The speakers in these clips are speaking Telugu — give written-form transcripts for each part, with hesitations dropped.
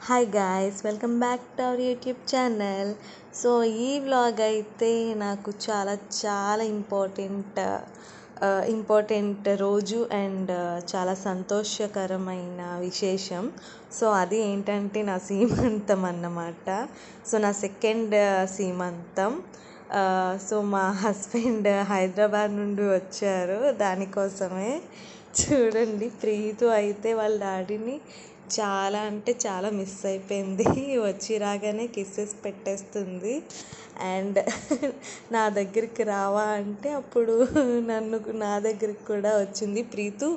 Hi guys, welcome back to our YouTube channel. So ఈ వ్లాగ్ అయితే నాకు చాలా చాలా ఇంపార్టెంట్ రోజు అండ్ చాలా సంతోషకరమైన విశేషం. సో అది ఏంటంటే నా సీమంతం అన్నమాట. సో నా సెకండ్ సీమంతం. సో మా హస్బెండ్ హైదరాబాద్ నుండి వచ్చారు దానికోసమే. చూడండి, ప్రీతు అయితే వాళ్ళ డాడీని చాలా అంటే చాలా మిస్ అయిపోయింది. వచ్చి రాగానే కిస్సెస్ పెట్టేస్తుంది అండ్ నా దగ్గరికి రావా అంటే అప్పుడు నా దగ్గరికి కూడా వచ్చింది. ప్రీతు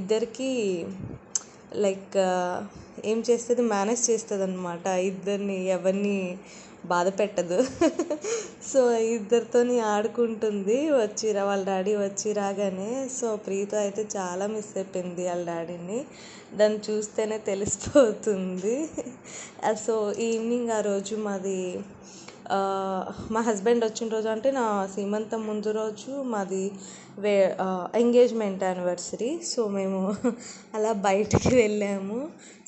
ఇద్దరికి లైక్ ఏం చేస్తుంది, మేనేజ్ చేస్తుంది అనమాట. ఇద్దరిని ఎవరిని బాధ పెట్టదు. సో ఇద్దరితోని ఆడుకుంటుంది వాళ్ళ డాడీ వచ్చి రాగానే. సో ప్రీత అయితే చాలా మిస్ అయిపోయింది వాళ్ళ డాడీని. దాన్ని చూస్తేనే తెలిసిపోతుంది. సో ఈవినింగ్ ఆ రోజు మాది మా హస్బెండ్ వచ్చిన రోజు అంటే నా సీమంతం ముందు రోజు మాది ఎంగేజ్మెంట్ యానివర్సరీ. సో మేము అలా బయటికి వెళ్ళాము.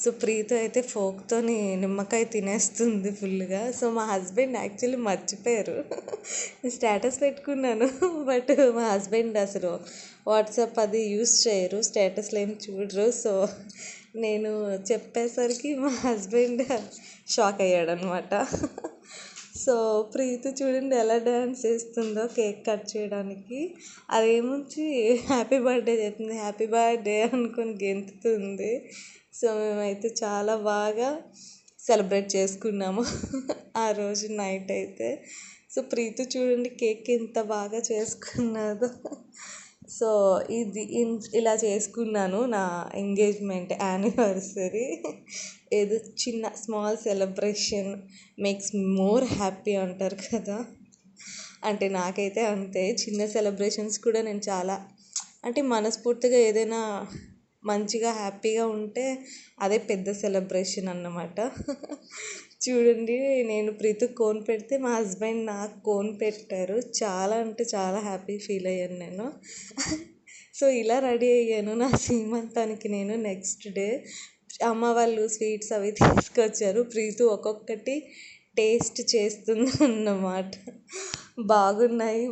సో ప్రీత అయితే ఫోక్తోని నిమ్మకాయ తినేస్తుంది ఫుల్గా. సో మా హస్బెండ్ యాక్చువల్లీ మర్చిపోయారు. స్టేటస్ పెట్టుకున్నాను, బట్ మా హస్బెండ్ అసలు వాట్సాప్ అది యూస్ చేయరు, స్టేటస్లో ఏం చూడరు. సో నేను చెప్పేసరికి మా హస్బెండ్ షాక్ అయ్యాడనమాట. సో ప్రీతి చూడండి ఎలా డ్యాన్స్ చేస్తుందో కేక్ కట్ చేయడానికి. అదేముంచి హ్యాపీ బర్త్డే చెప్తుంది, హ్యాపీ బర్త్డే అనుకొని గెంతుతుంది. సో మేమైతే చాలా బాగా సెలబ్రేట్ చేసుకున్నాము ఆ రోజు నైట్ అయితే. సో ప్రీతి చూడండి కేక్ ఎంత బాగా చేసుకున్నదో. సో ఇలా చేసుకున్నాను నా ఎంగేజ్మెంట్ యానివర్సరీ. ఏదో చిన్న small celebration makes more happy అంటారు కదా. అంటే నాకైతే అంతే. చిన్న సెలబ్రేషన్స్ కూడా నేను చాలా అంటే మనస్ఫూర్తిగా ఏదైనా మంచిగా హ్యాపీగా ఉంటే అదే పెద్ద సెలబ్రేషన్ అన్నమాట. చూడండి, నేను ప్రీతికి కోన్ పెడితే మా హస్బెండ్ నాకు కోన్ పెట్టారు. చాలా అంటే చాలా హ్యాపీ ఫీల్ అయ్యాను నేను. సో ఇలా రెడీ అయ్యాను నా సీమంతానికి. నేను నెక్స్ట్ డే అమ్మ వాళ్ళు స్వీట్స్ అవి తీసుకొచ్చారు. ప్రీతు ఒక్కొక్కటి టేస్ట్ చేస్తుంది అన్నమాట. బాగున్నాయి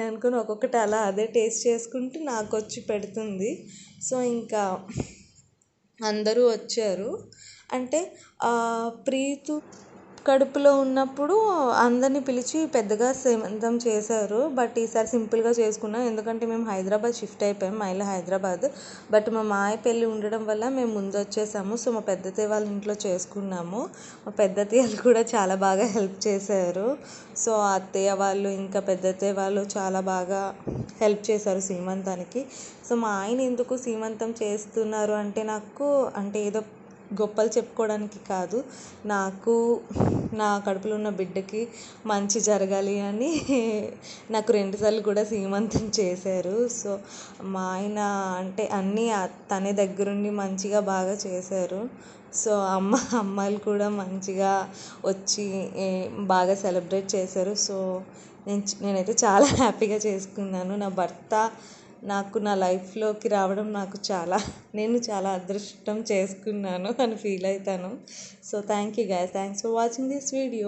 అనుకుని ఒక్కొక్కటి అలా అదే టేస్ట్ చేసుకుంటూ నాకు వచ్చి పెడుతుంది. సో ఇంకా అందరూ వచ్చారు. అంటే ప్రీతు కడుపులో ఉన్నప్పుడు అందరినీ పిలిచి పెద్దగా సీమంతం చేశారు. బట్ ఈసారి సింపుల్గా చేసుకున్నాం, ఎందుకంటే మేము హైదరాబాద్ షిఫ్ట్ అయిపోయాం, మైలా హైదరాబాద్. బట్ మా మాయ పెళ్ళి ఉండడం వల్ల మేము ముందు వచ్చేసాము. సో మా పెద్దతయ్య వాళ్ళ ఇంట్లో చేసుకున్నాము. మా పెద్దతయ్య వాళ్ళు కూడా చాలా బాగా హెల్ప్ చేశారు. సో అత్తయ్య వాళ్ళు ఇంకా పెద్దతయ్య వాళ్ళు చాలా బాగా హెల్ప్ చేశారు సీమంతానికి. సో మా ఆయన ఎందుకు సీమంతం చేస్తున్నారు అంటే నాకు అంటే ఏదో గొప్పలు చెప్పుకోవడానికి కాదు, నాకు నా కడుపులో ఉన్న బిడ్డకి మంచి జరగాలి అని నాకు 2 సార్లు కూడా సీమంతం చేశారు. సో మా ఆయన అంటే అన్నీ తనే దగ్గరుండి మంచిగా బాగా చేశారు. సో అమ్మాయిలు కూడా మంచిగా వచ్చి బాగా సెలబ్రేట్ చేశారు. సో నేనైతే చాలా హ్యాపీగా చేసుకున్నాను. నా భర్త నా లైఫ్లోకి రావడం నేను చాలా అదృష్టం చేసుకున్నాను అని ఫీల్ అవుతాను. So thank you guys, thanks for watching this video.